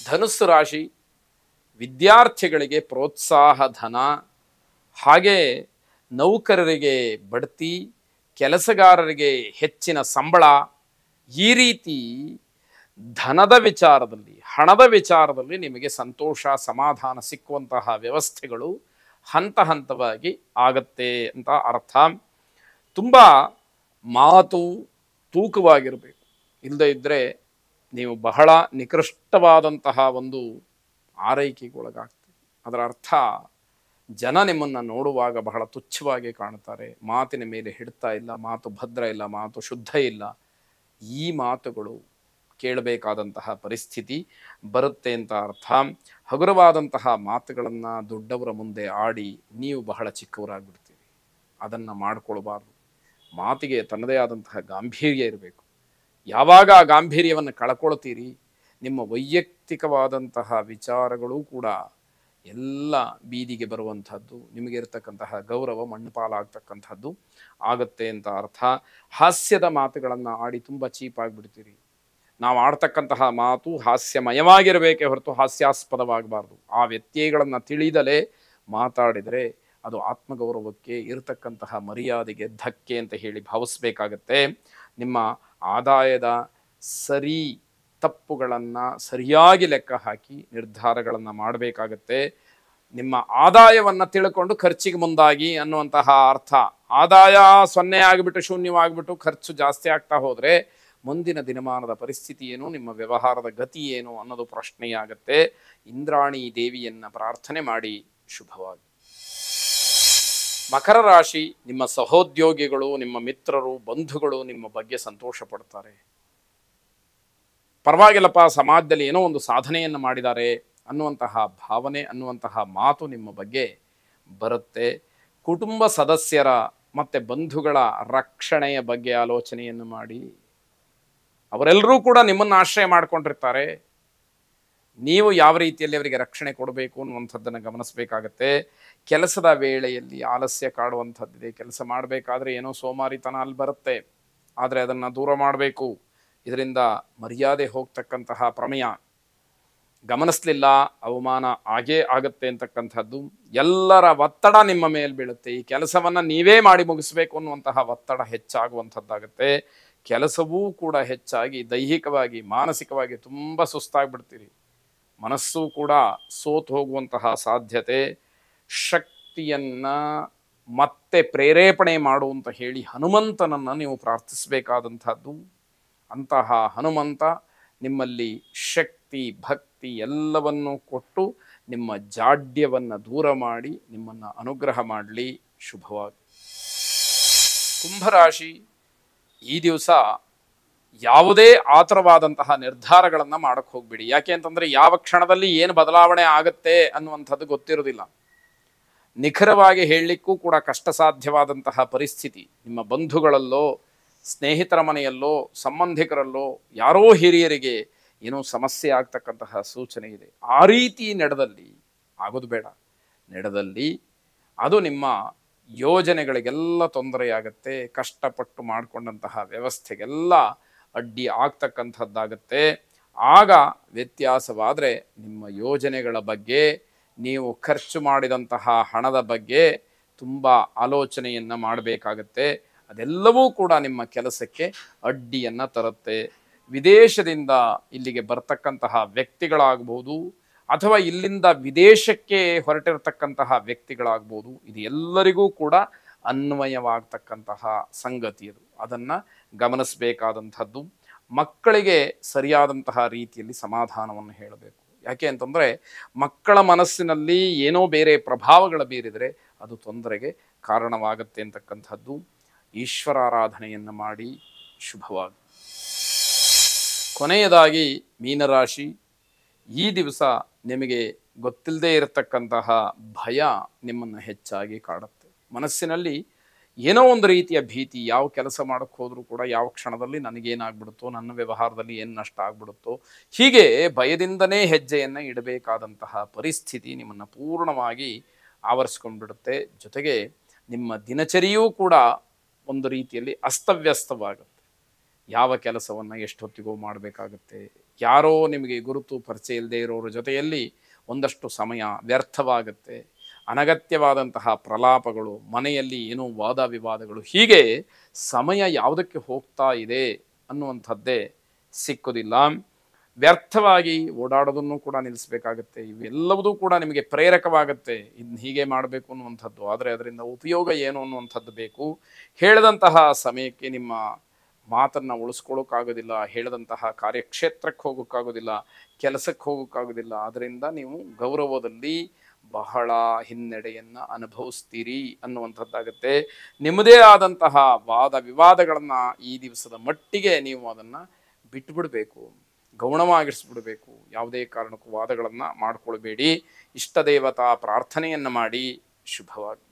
ಧನುಸ್ಸು ರಾಶಿ ವಿದ್ಯಾರ್ಥಿಗಳಿಗೆ ಪ್ರೋತ್ಸಾಹ ಧನ, ಹಾಗೆ ನೌಕರರಿಗೆ ಬಡ್ತಿ, ಕೆಲಸಗಾರರಿಗೆ ಹೆಚ್ಚಿನ ಸಂಬಳ, ಈ ರೀತಿ ಧನದ ವಿಚಾರದಲ್ಲಿ, ಹಣದ ವಿಚಾರದಲ್ಲಿ ನಿಮಗೆ ಸಂತೋಷ ಸಮಾಧಾನ ಸಿಕ್ಕುವಂತಹ ವ್ಯವಸ್ಥೆಗಳು ಹಂತ ಹಂತವಾಗಿ ಆಗತ್ತೆ ಅಂತ ಅರ್ಥ. ತುಂಬ ಮಾತು ತೂಕವಾಗಿರಬೇಕು, ಇಲ್ಲದೇ ಇದ್ದರೆ ನೀವು ಬಹಳ ನಿಕೃಷ್ಟವಾದಂತಹ ಒಂದು ಆರೈಕೆಗೆ ಒಳಗಾಗ್ತೀವಿ. ಅದರ ಅರ್ಥ ಜನ ನಿಮ್ಮನ್ನು ನೋಡುವಾಗ ಬಹಳ ತುಚ್ಛವಾಗಿ ಕಾಣ್ತಾರೆ, ಮಾತಿನ ಮೇಲೆ ಹಿಡ್ತಾ ಇಲ್ಲ, ಮಾತು ಭದ್ರ ಇಲ್ಲ, ಮಾತು ಶುದ್ಧ ಇಲ್ಲ. ಈ ಮಾತುಗಳು ಕೇಳಬೇಕಾದಂತಹ ಪರಿಸ್ಥಿತಿ ಬರುತ್ತೆ ಅಂತ ಅರ್ಥ. ಹಗುರವಾದಂತಹ ಮಾತುಗಳನ್ನು ದೊಡ್ಡವರ ಮುಂದೆ ಆಡಿ ನೀವು ಬಹಳ ಚಿಕ್ಕವರಾಗ್ಬಿಡ್ತೀರಿ. ಅದನ್ನು ಮಾಡಿಕೊಳ್ಬಾರ್ದು. ಮಾತಿಗೆ ತನ್ನದೇ ಆದಂತಹ ಗಾಂಭೀರ್ಯ ಇರಬೇಕು. ಯಾವಾಗ ಆ ಗಾಂಭೀರ್ಯವನ್ನು ಕಳ್ಕೊಳ್ತೀರಿ, ನಿಮ್ಮ ವೈಯಕ್ತಿಕವಾದಂತಹ ವಿಚಾರಗಳು ಕೂಡ ಎಲ್ಲ ಬೀದಿಗೆ ಬರುವಂಥದ್ದು, ನಿಮಗೆ ಇರತಕ್ಕಂತಹ ಗೌರವ ಮಣ್ಣುಪಾಲಾಗ್ತಕ್ಕಂಥದ್ದು ಆಗುತ್ತೆ ಅಂತ ಅರ್ಥ. ಹಾಸ್ಯದ ಮಾತುಗಳನ್ನು ಆಡಿ ತುಂಬ ಚೀಪಾಗಿಬಿಡ್ತೀರಿ. ನಾವು ಆಡ್ತಕ್ಕಂತಹ ಮಾತು ಹಾಸ್ಯಮಯವಾಗಿರಬೇಕೇ ಹೊರತು ಹಾಸ್ಯಾಸ್ಪದವಾಗಬಾರ್ದು. ಆ ವ್ಯತ್ಯಯಗಳನ್ನು ತಿಳಿದಲೇ ಮಾತಾಡಿದರೆ ಅದು ಆತ್ಮಗೌರವಕ್ಕೆ ಇರತಕ್ಕಂತಹ ಮರ್ಯಾದೆಗೆ ಧಕ್ಕೆ ಅಂತ ಹೇಳಿ ಭಾವಿಸ್ಬೇಕಾಗತ್ತೆ. ನಿಮ್ಮ ಆದಾಯದ ಸರಿ ತಪ್ಪುಗಳನ್ನು ಸರಿಯಾಗಿ ಲೆಕ್ಕ ಹಾಕಿ ನಿರ್ಧಾರಗಳನ್ನು ಮಾಡಬೇಕಾಗತ್ತೆ. ನಿಮ್ಮ ಆದಾಯವನ್ನು ತಿಳ್ಕೊಂಡು ಖರ್ಚಿಗೆ ಮುಂದಾಗಿ ಅನ್ನುವಂತಹ ಅರ್ಥ. ಆದಾಯ 0 ಆಗಿಬಿಟ್ಟು ಶೂನ್ಯವಾಗಿಬಿಟ್ಟು ಖರ್ಚು ಜಾಸ್ತಿ ಆಗ್ತಾ ಹೋದರೆ ಮುಂದಿನ ದಿನಮಾನದ ಪರಿಸ್ಥಿತಿ ಏನು, ನಿಮ್ಮ ವ್ಯವಹಾರದ ಗತಿ ಏನು ಅನ್ನೋದು ಪ್ರಶ್ನೆಯಾಗತ್ತೆ. ಇಂದ್ರಾಣಿ ದೇವಿಯನ್ನು ಪ್ರಾರ್ಥನೆ ಮಾಡಿ ಶುಭವಾಗಿ. ಮಕರ ರಾಶಿ, ನಿಮ್ಮ ಸಹೋದ್ಯೋಗಿಗಳು, ನಿಮ್ಮ ಮಿತ್ರರು, ಬಂಧುಗಳು ನಿಮ್ಮ ಬಗ್ಗೆ ಸಂತೋಷ ಪಡ್ತಾರೆ. ಪರವಾಗಿಲ್ಲಪ್ಪ, ಸಮಾಜದಲ್ಲಿ ಏನೋ ಒಂದು ಸಾಧನೆಯನ್ನು ಮಾಡಿದ್ದಾರೆ ಅನ್ನುವಂತಹ ಭಾವನೆ, ಅನ್ನುವಂತಹ ಮಾತು ನಿಮ್ಮ ಬಗ್ಗೆ ಬರುತ್ತೆ. ಕುಟುಂಬ ಸದಸ್ಯರ ಮತ್ತು ಬಂಧುಗಳ ರಕ್ಷಣೆಯ ಬಗ್ಗೆ ಆಲೋಚನೆಯನ್ನು ಮಾಡಿ. ಅವರೆಲ್ಲರೂ ಕೂಡ ನಿಮ್ಮನ್ನು ಆಶ್ರಯ ಮಾಡಿಕೊಂಡಿರ್ತಾರೆ. ನೀವು ಯಾವ ರೀತಿಯಲ್ಲಿ ಅವರಿಗೆ ರಕ್ಷಣೆ ಕೊಡಬೇಕು ಅನ್ನುವಂಥದ್ದನ್ನು ಗಮನಿಸಬೇಕಾಗತ್ತೆ. ಕೆಲಸದ ವೇಳೆಯಲ್ಲಿ ಆಲಸ್ಯ ಕಾಡುವಂಥದ್ದಿದೆ. ಕೆಲಸ ಮಾಡಬೇಕಾದ್ರೆ ಏನೋ ಸೋಮಾರಿತನ ಅಲ್ಲಿ ಬರುತ್ತೆ, ಆದರೆ ಅದನ್ನು ದೂರ ಮಾಡಬೇಕು. ಇದರಿಂದ ಮರ್ಯಾದೆ ಹೋಗ್ತಕ್ಕಂತಹ ಪ್ರಮೇಯ. ಗಮನಿಸಲಿಲ್ಲ, ಅವಮಾನ ಆಗೇ ಆಗುತ್ತೆ ಅಂತಕ್ಕಂಥದ್ದು. ಎಲ್ಲರ ಒತ್ತಡ ನಿಮ್ಮ ಮೇಲೆ ಬೀಳುತ್ತೆ. ಈ ಕೆಲಸವನ್ನು ನೀವೇ ಮಾಡಿ ಮುಗಿಸ್ಬೇಕು ಅನ್ನುವಂತಹ ಒತ್ತಡ ಹೆಚ್ಚಾಗುವಂಥದ್ದಾಗುತ್ತೆ. ಕೆಲಸವೂ ಕೂಡ ಹೆಚ್ಚಾಗಿ ದೈಹಿಕವಾಗಿ ಮಾನಸಿಕವಾಗಿ ತುಂಬ ಸುಸ್ತಾಗ್ಬಿಡ್ತೀರಿ. ಮನಸ್ಸು ಕೂಡ ಸೋತು ಹೋಗುವಂತಹ ಸಾಧ್ಯತೆ. ಶಕ್ತಿಯನ್ನು ಮತ್ತೆ ಪ್ರೇರೇಪಣೆ ಮಾಡುವಂತ ಹೇಳಿ ಹನುಮಂತನನ್ನು ನೀವು ಪ್ರಾರ್ಥಿಸಬೇಕಾದಂಥದ್ದು. ಅಂತಹ ಹನುಮಂತ ನಿಮ್ಮಲ್ಲಿ ಶಕ್ತಿ ಭಕ್ತಿ ಎಲ್ಲವನ್ನೂ ಕೊಟ್ಟು ನಿಮ್ಮ ಜಾಡ್ಯವನ್ನು ದೂರ ಮಾಡಿ ನಿಮ್ಮನ್ನು ಅನುಗ್ರಹ ಮಾಡಲಿ. ಶುಭವಾಗಿ. ಕುಂಭರಾಶಿ, ಈ ದಿವಸ ಯಾವುದೇ ಆತರವಾದಂತಹ ನಿರ್ಧಾರಗಳನ್ನು ಮಾಡಕ್ಕೆ ಹೋಗ್ಬಿಡಿ. ಯಾಕೆ ಅಂತಂದರೆ ಯಾವ ಕ್ಷಣದಲ್ಲಿ ಏನು ಬದಲಾವಣೆ ಆಗುತ್ತೆ ಅನ್ನುವಂಥದ್ದು ಗೊತ್ತಿರೋದಿಲ್ಲ. ನಿಖರವಾಗಿ ಹೇಳಲಿಕ್ಕೂ ಕೂಡ ಕಷ್ಟ ಸಾಧ್ಯವಾದಂತಹ ಪರಿಸ್ಥಿತಿ. ನಿಮ್ಮ ಬಂಧುಗಳಲ್ಲೋ, ಸ್ನೇಹಿತರ ಮನೆಯಲ್ಲೋ, ಸಂಬಂಧಿಕರಲ್ಲೋ ಯಾರೋ ಹಿರಿಯರಿಗೆ ಏನೋ ಸಮಸ್ಯೆ ಆಗ್ತಕ್ಕಂತಹ ಸೂಚನೆ ಇದೆ. ಆ ರೀತಿ ನಡೆದಲ್ಲಿ ಆಗೋದು ಬೇಡ. ನಡೆದಲ್ಲಿ ಅದು ನಿಮ್ಮ ಯೋಜನೆಗಳಿಗೆಲ್ಲ ತೊಂದರೆಯಾಗತ್ತೆ. ಕಷ್ಟಪಟ್ಟು ಮಾಡಿಕೊಂಡಂತಹ ವ್ಯವಸ್ಥೆಗೆಲ್ಲ ಅಡ್ಡಿ ಆಗ್ತಕ್ಕಂಥದ್ದಾಗತ್ತೆ. ಆಗ ವ್ಯತ್ಯಾಸವಾದರೆ ನಿಮ್ಮ ಯೋಜನೆಗಳ ಬಗ್ಗೆ, ನೀವು ಖರ್ಚು ಮಾಡಿದಂತಹ ಹಣದ ಬಗ್ಗೆ ತುಂಬ ಆಲೋಚನೆಯನ್ನು ಮಾಡಬೇಕಾಗತ್ತೆ. ಅದೆಲ್ಲವೂ ಕೂಡ ನಿಮ್ಮ ಕೆಲಸಕ್ಕೆ ಅಡ್ಡಿಯನ್ನು ತರುತ್ತೆ. ವಿದೇಶದಿಂದ ಇಲ್ಲಿಗೆ ಬರ್ತಕ್ಕಂತಹ ವ್ಯಕ್ತಿಗಳಾಗ್ಬೋದು, ಅಥವಾ ಇಲ್ಲಿಂದ ವಿದೇಶಕ್ಕೆ ಹೊರಟಿರತಕ್ಕಂತಹ ವ್ಯಕ್ತಿಗಳಾಗ್ಬೋದು, ಇದು ಎಲ್ಲರಿಗೂ ಕೂಡ ಅನ್ವಯವಾಗ್ತಕ್ಕಂತಹ ಸಂಗತಿ. ಅದನ್ನು ಗಮನಿಸಬೇಕಾದಂಥದ್ದು. ಮಕ್ಕಳಿಗೆ ಸರಿಯಾದಂತಹ ರೀತಿಯಲ್ಲಿ ಸಮಾಧಾನವನ್ನು ಹೇಳಬೇಕು. ಯಾಕೆ ಅಂತಂದರೆ ಮಕ್ಕಳ ಮನಸ್ಸಿನಲ್ಲಿ ಏನೋ ಬೇರೆ ಪ್ರಭಾವಗಳು ಬೀರಿದರೆ ಅದು ತೊಂದರೆಗೆ ಕಾರಣವಾಗುತ್ತೆ ಅಂತಕ್ಕಂಥದ್ದು. ಈಶ್ವರಾರಾಧನೆಯನ್ನು ಮಾಡಿ. ಶುಭವಾಗಿ. ಕೊನೆಯದಾಗಿ ಮೀನರಾಶಿ, ಈ ದಿವಸ ನಿಮಗೆ ಗೊತ್ತಿಲ್ಲದೆ ಇರತಕ್ಕಂತಹ ಭಯ ನಿಮ್ಮನ್ನು ಹೆಚ್ಚಾಗಿ ಕಾಡುತ್ತೆ. ಮನಸ್ಸಿನಲ್ಲಿ ಏನೋ ಒಂದು ರೀತಿಯ ಭೀತಿ. ಯಾವ ಕೆಲಸ ಮಾಡೋಕ್ಕೆ ಹೋದರೂ ಕೂಡ ಯಾವ ಕ್ಷಣದಲ್ಲಿ ನನಗೇನಾಗ್ಬಿಡುತ್ತೋ, ನನ್ನ ವ್ಯವಹಾರದಲ್ಲಿ ಏನು ನಷ್ಟ ಆಗ್ಬಿಡುತ್ತೋ, ಹೀಗೆ ಭಯದಿಂದನೇ ಹೆಜ್ಜೆಯನ್ನು ಇಡಬೇಕಾದಂತಹ ಪರಿಸ್ಥಿತಿ ನಿಮ್ಮನ್ನು ಪೂರ್ಣವಾಗಿ ಆವರಿಸ್ಕೊಂಡ್ಬಿಡುತ್ತೆ. ಜೊತೆಗೆ ನಿಮ್ಮ ದಿನಚರಿಯೂ ಕೂಡ ಒಂದು ರೀತಿಯಲ್ಲಿ ಅಸ್ತವ್ಯಸ್ತವಾಗುತ್ತೆ. ಯಾವ ಕೆಲಸವನ್ನು ಎಷ್ಟೊತ್ತಿಗೂ ಮಾಡಬೇಕಾಗತ್ತೆ, ಯಾರೋ ನಿಮಗೆ ಗುರುತು ಪರಿಚಯ ಇಲ್ಲದೆ ಇರೋರ ಜೊತೆಯಲ್ಲಿ ಒಂದಷ್ಟು ಸಮಯ ವ್ಯರ್ಥವಾಗುತ್ತೆ. ಅನಗತ್ಯವಾದಂತಹ ಪ್ರಲಾಪಗಳು, ಮನೆಯಲ್ಲಿ ಏನೋ ವಾದ ವಿವಾದಗಳು, ಹೀಗೆ ಸಮಯ ಯಾವುದಕ್ಕೆ ಹೋಗ್ತಾ ಇದೆ ಅನ್ನುವಂಥದ್ದೇ ಸಿಕ್ಕುವುದಿಲ್ಲ. ವ್ಯರ್ಥವಾಗಿ ಓಡಾಡೋದನ್ನು ಕೂಡ ನಿಲ್ಲಿಸಬೇಕಾಗತ್ತೆ. ಇವೆಲ್ಲವೂ ಕೂಡ ನಿಮಗೆ ಪ್ರೇರಕವಾಗುತ್ತೆ, ಇನ್ನು ಹೀಗೆ ಮಾಡಬೇಕು ಅನ್ನುವಂಥದ್ದು. ಆದರೆ ಅದರಿಂದ ಉಪಯೋಗ ಏನು ಅನ್ನುವಂಥದ್ದು ಬೇಕು. ಹೇಳಿದಂತಹ ಸಮಯಕ್ಕೆ ನಿಮ್ಮ ಮಾತನ್ನು ಉಳಿಸ್ಕೊಳ್ಳೋಕ್ಕಾಗೋದಿಲ್ಲ, ಹೇಳಿದಂತಹ ಕಾರ್ಯಕ್ಷೇತ್ರಕ್ಕೆ ಹೋಗೋಕ್ಕಾಗೋದಿಲ್ಲ, ಕೆಲಸಕ್ಕೆ ಹೋಗೋಕ್ಕಾಗೋದಿಲ್ಲ. ಅದರಿಂದ ನೀವು ಗೌರವದಲ್ಲಿ ಬಹಳ ಹಿನ್ನಡೆಯನ್ನು ಅನುಭವಿಸ್ತೀರಿ ಅನ್ನುವಂಥದ್ದಾಗತ್ತೆ. ನಿಮ್ಮದೇ ಆದಂತಹ ವಾದ ವಿವಾದಗಳನ್ನು ಈ ದಿವಸದ ಮಟ್ಟಿಗೆ ನೀವು ಅದನ್ನು ಬಿಟ್ಟುಬಿಡಬೇಕು, ಗೌಣವಾಗಿರಿಸ್ಬಿಡಬೇಕು. ಯಾವುದೇ ಕಾರಣಕ್ಕೂ ವಾದಗಳನ್ನು ಮಾಡಿಕೊಳ್ಬೇಡಿ. ಇಷ್ಟ ದೇವತಾ ಪ್ರಾರ್ಥನೆಯನ್ನು ಮಾಡಿ. ಶುಭವಾಗಿ.